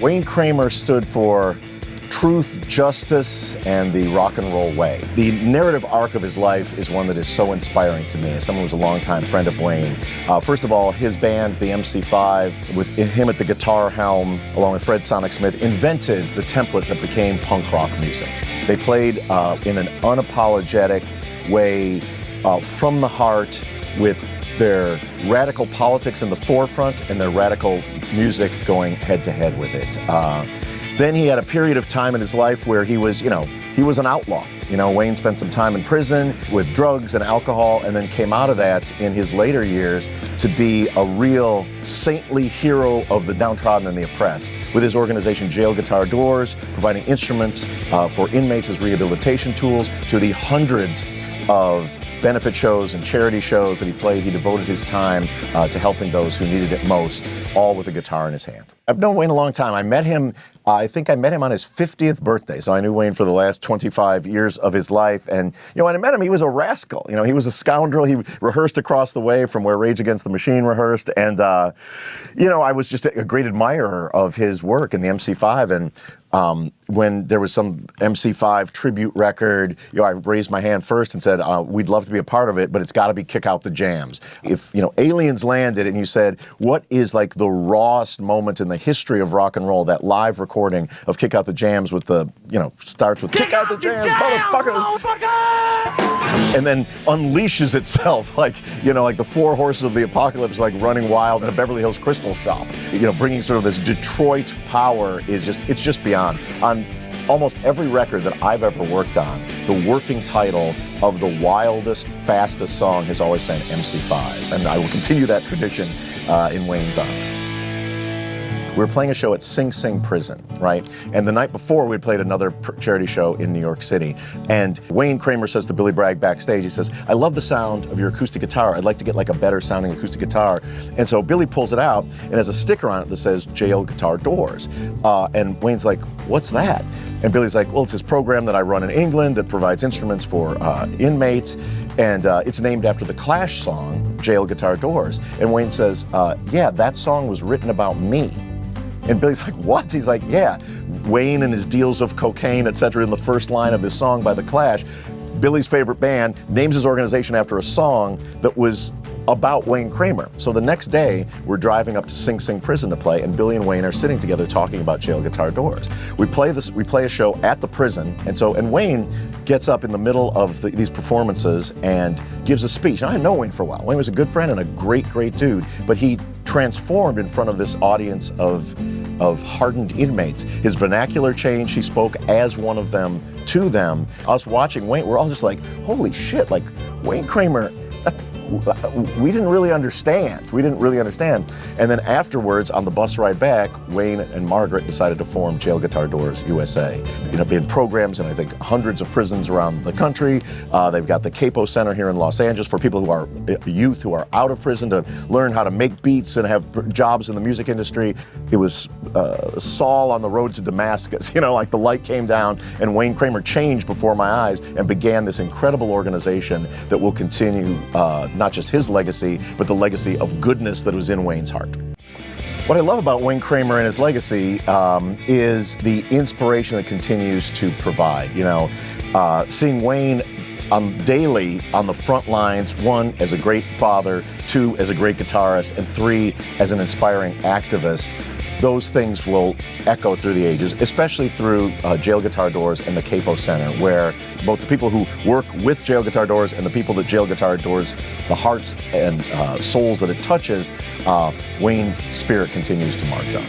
Wayne Kramer stood for truth, justice, and the rock and roll way. The narrative arc of his life is one that is so inspiring to me as someone who's a longtime friend of Wayne. First of all, his band, the MC5, with him at the guitar helm, along with Fred Sonic Smith, invented the template that became punk rock music. They played in an unapologetic way, from the heart, with their radical politics in the forefront and their radical music going head to head with it. Then he had a period of time in his life where he was an outlaw. Wayne spent some time in prison with drugs and alcohol, and then came out of that in his later years to be a real saintly hero of the downtrodden and the oppressed, with his organization Jail Guitar Doors, providing instruments for inmates as rehabilitation tools, to the hundreds of benefit shows and charity shows that he played. He devoted his time to helping those who needed it most, all with a guitar in his hand. I've known Wayne a long time. I think I met him on his 50th birthday, so I knew Wayne for the last 25 years of his life. And, when I met him, he was a rascal. He was a scoundrel. He rehearsed across the way from where Rage Against the Machine rehearsed. And, I was just a great admirer of his work in the MC5. And when there was some MC5 tribute record, I raised my hand first and said, we'd love to be a part of it, but it's got to be Kick Out the Jams. If, Aliens landed and you said, what is like the rawest moment in the history of rock and roll, that live recording of Kick Out the Jams with the, starts with Kick Out the Jams, motherfuckers! And then unleashes itself like the four horses of the apocalypse, like running wild in a Beverly Hills crystal shop. Bringing sort of this Detroit power it's just beyond. On almost every record that I've ever worked on, the working title of the wildest, fastest song has always been MC5. And I will continue that tradition in Wayne's honor. We were playing a show at Sing Sing Prison, right? And the night before, we played another charity show in New York City. And Wayne Kramer says to Billy Bragg backstage, he says, I love the sound of your acoustic guitar. I'd like to get like a better sounding acoustic guitar. And so Billy pulls it out and has a sticker on it that says Jail Guitar Doors. And Wayne's like, what's that? And Billy's like, well, it's this program that I run in England that provides instruments for inmates. And it's named after the Clash song, Jail Guitar Doors. And Wayne says, yeah, that song was written about me. And Billy's like, what? He's like, yeah, Wayne and his deals of cocaine, etc. in the first line of his song by The Clash. Billy's favorite band names his organization after a song that was about Wayne Kramer. So the next day, we're driving up to Sing Sing Prison to play, and Billy and Wayne are sitting together talking about Jail Guitar Doors. We play a show at the prison, and Wayne gets up in the middle of these performances and gives a speech. Now, I know Wayne for a while. Wayne was a good friend and a great, great dude, but he transformed in front of this audience of hardened inmates. His vernacular changed. He spoke as one of them to them. Us watching Wayne, we're all just like, holy shit, like Wayne Kramer, we didn't really understand. And then afterwards, on the bus ride back, Wayne and Margaret decided to form Jail Guitar Doors USA. In programs in, I think, hundreds of prisons around the country. They've got the CAPO Center here in Los Angeles for people who are youth who are out of prison to learn how to make beats and have jobs in the music industry. It was Saul on the road to Damascus. Like the light came down and Wayne Kramer changed before my eyes and began this incredible organization that will continue not just his legacy, but the legacy of goodness that was in Wayne's heart. What I love about Wayne Kramer and his legacy is the inspiration that continues to provide. Seeing Wayne daily on the front lines, one, as a great father, two, as a great guitarist, and three, as an inspiring activist. Those things will echo through the ages, especially through Jail Guitar Doors and the CAPO Center, where both the people who work with Jail Guitar Doors and the people that Jail Guitar Doors, the hearts and souls that it touches, Wayne's spirit continues to march on.